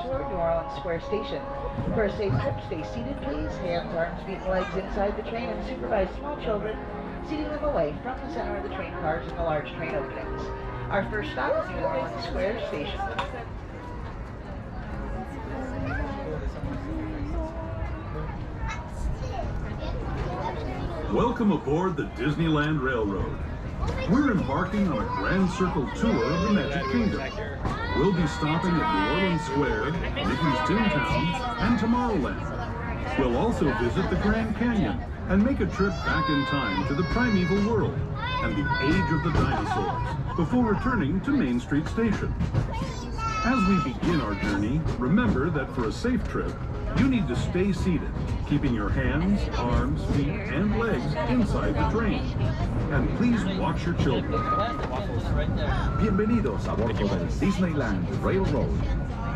toward New Orleans Square Station. For a safe trip, stay seated, please. Hands, arms, feet, and legs inside the train, and supervise small children, seating them away from the center of the train cars and the large train openings. Our first stop is New Orleans Square Station. Welcome aboard the Disneyland Railroad. We're embarking on a grand circle tour of the Magic Kingdom. We'll be stopping at New Orleans Square, Mickey's Toontown, and Tomorrowland. We'll also visit the Grand Canyon and make a trip back in time to the primeval world and the age of the dinosaurs before returning to Main Street Station. As we begin our journey, remember that for a safe trip, you need to stay seated, keeping your hands, arms, feet, and legs inside the train. And please watch your children. Bienvenidos a bordo del Disneyland Railroad.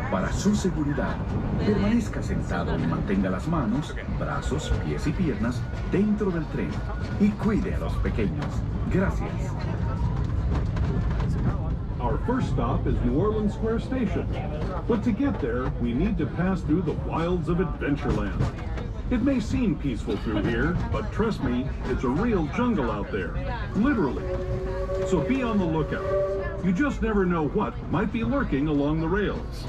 Para su seguridad, permanezca sentado y mantenga las manos, brazos, pies y piernas dentro del tren. Y cuide a los pequeños. Gracias. Our first stop is New Orleans Square Station. But to get there, we need to pass through the wilds of Adventureland. It may seem peaceful through here, but trust me, it's a real jungle out there. Literally. So be on the lookout. You just never know what might be lurking along the rails.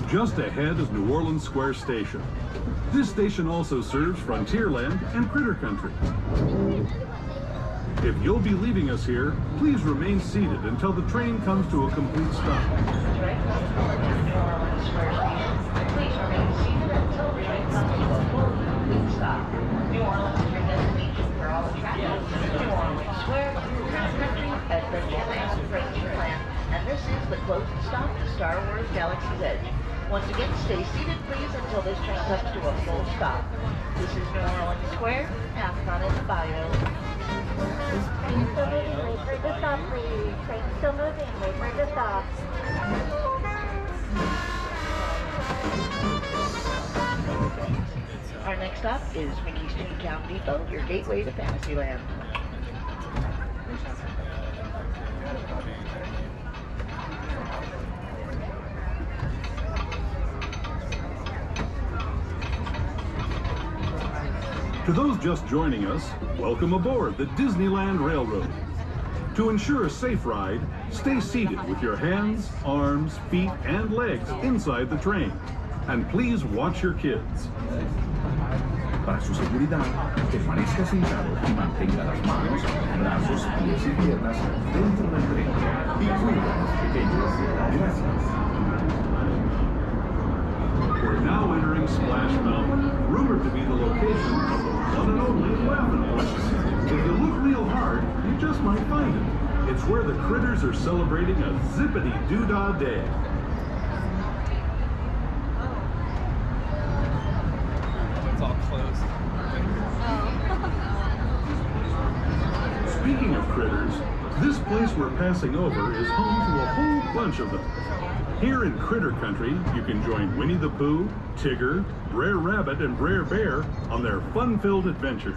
Just ahead is New Orleans Square Station. This station also serves Frontierland and Critter Country. If you'll be leaving us here, please remain seated until the train comes to a complete stop. Please remain seated until the train comes to a full complete stop. New Orleans is your destination for all attractions. New Orleans Square, Critter Country, Adventureland, Fantasyland, and this is the closing stop to Star Wars Galaxy's Edge. Once again, stay seated, please, until this train comes to a full stop. This is New Orleans Square, ask on in the bio. Train still moving, wait for the stop, please. Train still moving, wait for the stop. Our next stop is Mickey's Toontown Depot, your gateway to Fantasyland. To those just joining us, welcome aboard the Disneyland Railroad. To ensure a safe ride, stay seated with your hands, arms, feet, and legs inside the train. And please watch your kids. Para su seguridad, permanezca sentado y mantenga las manos, brazos, pies y piernas dentro del tren. Y cuide a los pequeños. Gracias. We're now entering Splash Mountain, rumored to be the location of the one and only Laughing Place. If you look real hard, you just might find it. It's where the critters are celebrating a zippity-doo-dah day. It's all closed. Speaking of critters, this place we're passing over is home to a whole bunch of them. Here in Critter Country, you can join Winnie the Pooh, Tigger, Brer Rabbit, and Brer Bear on their fun-filled adventures.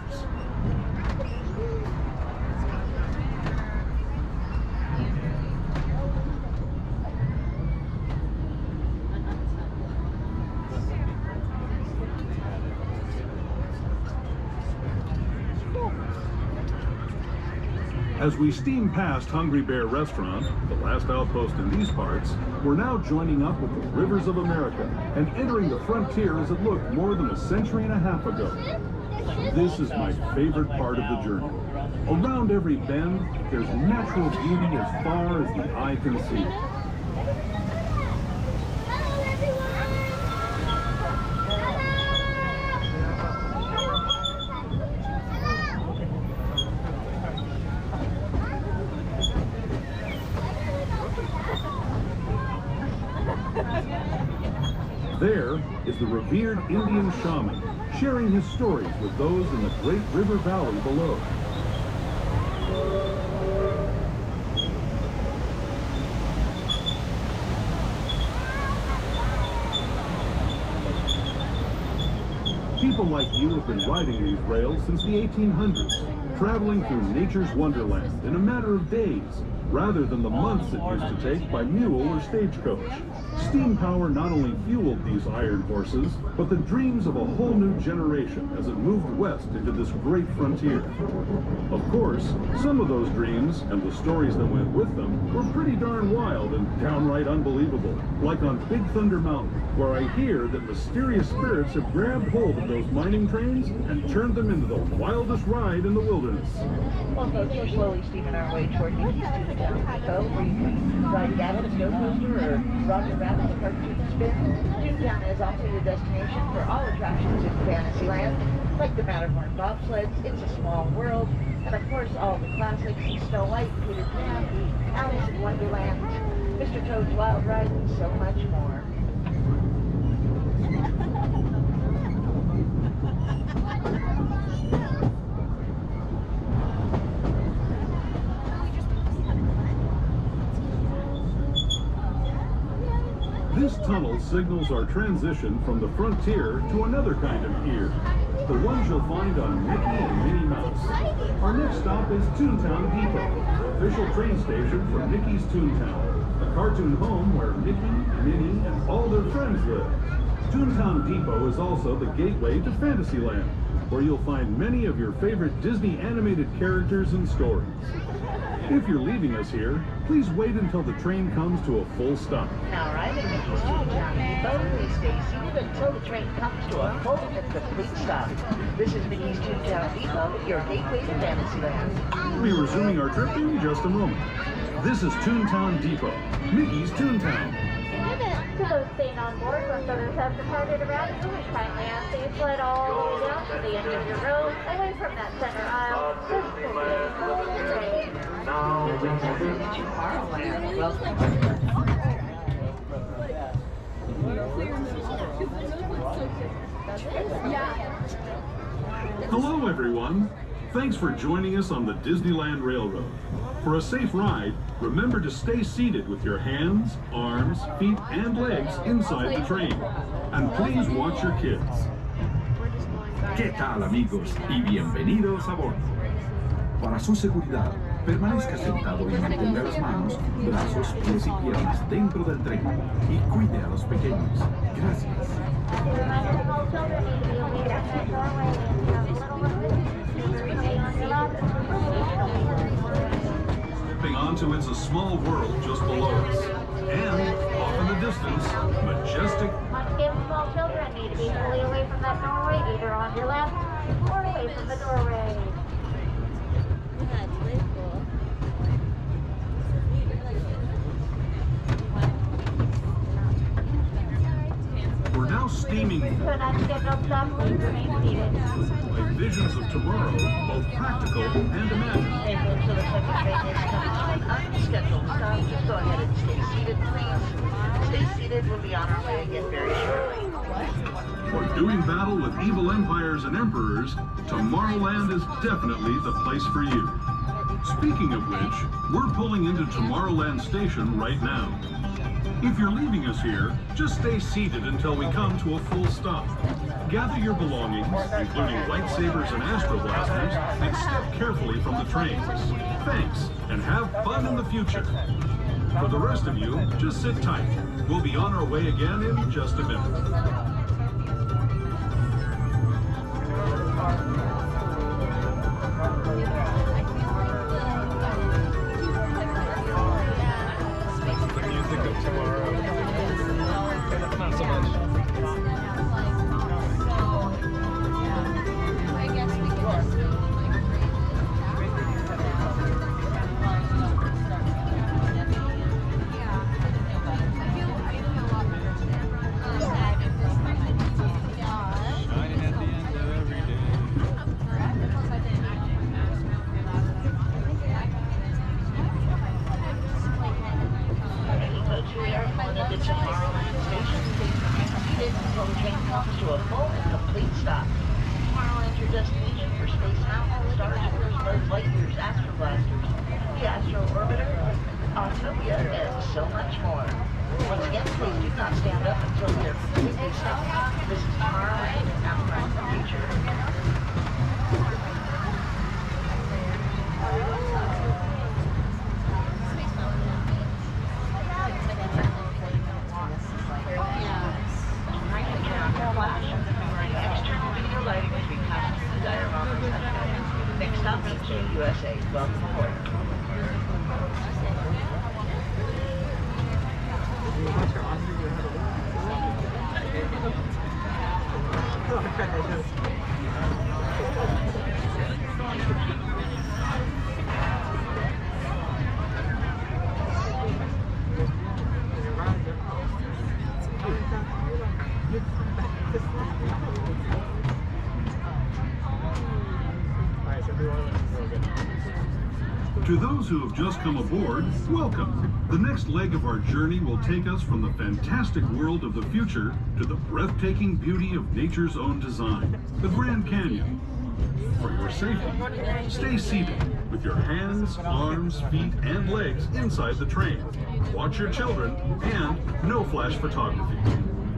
As we steam past Hungry Bear Restaurant, the last outpost in these parts, we're now joining up with the rivers of America and entering the frontier as it looked more than a century and a half ago. This is my favorite part of the journey. Around every bend, there's natural beauty as far as the eye can see. There is the revered Indian shaman, sharing his stories with those in the great river valley below. People like you have been riding these rails since the 1800s, traveling through nature's wonderland in a matter of days, rather than the months it used to take by mule or stagecoach. Steam power not only fueled these iron horses, but the dreams of a whole new generation as it moved west into this great frontier. Of course, some of those dreams, and the stories that went with them, were pretty darn wild and downright unbelievable, like on Big Thunder Mountain, where I hear that mysterious spirits have grabbed hold of those mining trains and turned them into the wildest ride in the wilderness. Well, folks, we're slowly steaming our way toward Mickey's Toontown Depot, where you can ride a Gavin snow coaster or Roger Rabbit's cartoon spin. Toontown is also your destination for all attractions in Fantasyland, like the Matterhorn bobsleds, It's a Small World, and of course all the classics, Snow White, Peter Pan, Alice in Wonderland, Mr. Toad's Wild Ride, and so much more. This tunnel signals our transition from the frontier to another kind of ear, the ones you'll find on Mickey and Minnie Mouse. Our next stop is Toontown Depot, official train station for Mickey's Toontown, the cartoon home where Mickey, Minnie, and all their friends live. Toontown Depot is also the gateway to Fantasyland, where you'll find many of your favorite Disney animated characters and stories. If you're leaving us here, please wait until the train comes to a full stop. Now, arriving at Mickey's Toontown Depot, please stay seated until the train comes to a full and complete stop. This is Mickey's Toontown Depot, your gateway to Fantasyland. We'll be resuming our trip in just a moment. This is Toontown Depot, Mickey's Toontown. To those staying on board, once others have departed around you, we kindly ask that you slide all the way down to the end of your row, away from that center aisle. This will be a full train. Tomorrowland, welcome. Hello, everyone. Thanks for joining us on the Disneyland Railroad. For a safe ride, remember to stay seated with your hands, arms, feet, and legs inside the train. And please watch your kids. ¿Qué tal, amigos? Y bienvenidos a bordo. Para su seguridad, permanezca sentado y mantenga las manos, brazos, pies y piernas dentro del tren y cuide a los pequeños. Gracias. Stepping onto It's a Small World just below us. And, off in the distance, majestic. Once again, small children need to be fully away from that doorway, either on your left or away from the doorway. We're now steaming So unscheduled stop, please remain seated. like visions of tomorrow, both practical and imagined. Hey, folks, so the second train is coming to an unscheduled stop. Just go ahead and stay seated, please. Stay seated. We'll be on our way again very shortly. For doing battle with evil empires and emperors, Tomorrowland is definitely the place for you. Speaking of which, we're pulling into Tomorrowland Station right now. If you're leaving us here, just stay seated until we come to a full stop. Gather your belongings, including lightsabers and astro blasters, and step carefully from the trains. Thanks, and have fun in the future. For the rest of you, just sit tight. We'll be on our way again in just a minute. Tomorrow. Not so much. I guess we can Shining at the end of every day. We are pulling into Tomorrowland Station. Please remain seated until the train comes to a full and complete stop. Tomorrowland's your destination for Space Mountain, Star Tours, Buzz Lightyear's Astro Blasters, the Astro Orbiter, Autopia, and so much more. Once again, please do not stand up until we are completely stopped. This is Tomorrowland, Anaheim. To those who have just come aboard, welcome. The next leg of our journey will take us from the fantastic world of the future to the breathtaking beauty of nature's own design, the Grand Canyon. For your safety, stay seated with your hands, arms, feet, and legs inside the train. Watch your children and no flash photography.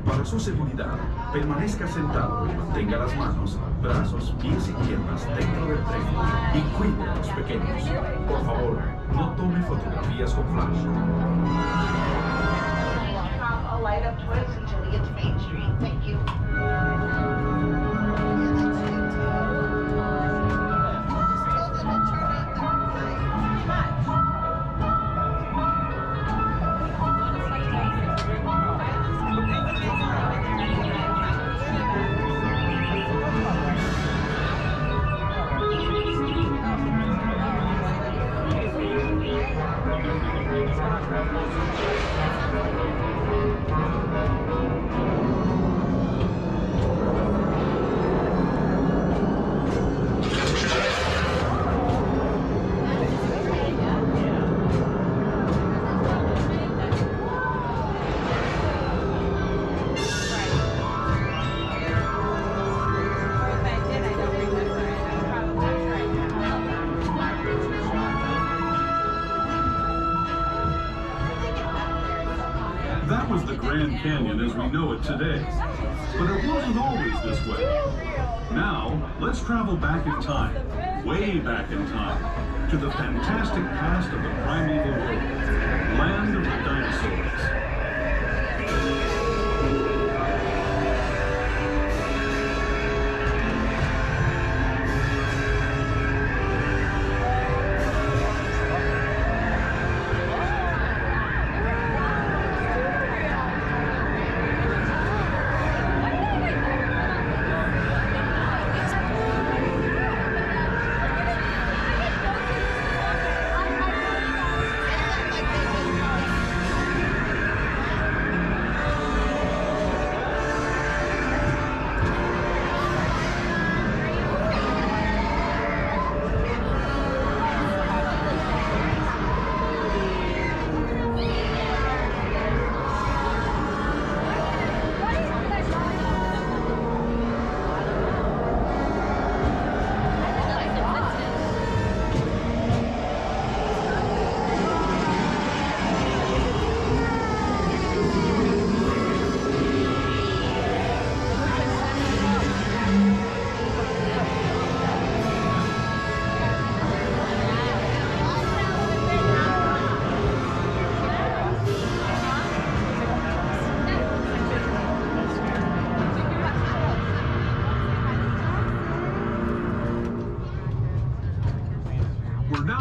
Para su seguridad, permanezca sentado y mantenga las manos, brazos, pies y piernas dentro del tren y cuide a los pequeños. Por favor, no tome fotografías con flash. I'll light up twice until we get to Main Street. Thank you. That was the Grand Canyon as we know it today. But it wasn't always this way. Now, let's travel back in time, way back in time, to the fantastic past of the primeval world, land of the dinosaurs.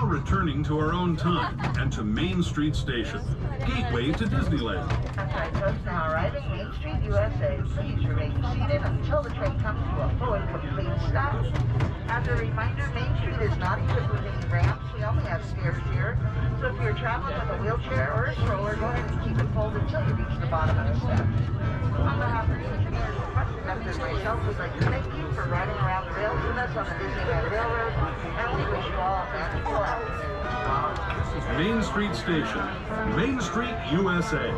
Returning to our own time and to Main Street Station, gateway to Disneyland. Outside folks now arriving Main Street, USA. Please remain seated until the train comes to a full and complete stop. As a reminder, Main Street is not equipped with any ramps. We only have stairs here. So if you're traveling with a wheelchair or a stroller, go ahead and keep it pulled until you reach the bottom of the steps. On behalf of the engineers and bus conductors myself, we'd like to thank you for riding around the rails with us on the Disneyland Railroad, and we wish you all a magical afternoon. Main Street Station, Main Street, USA.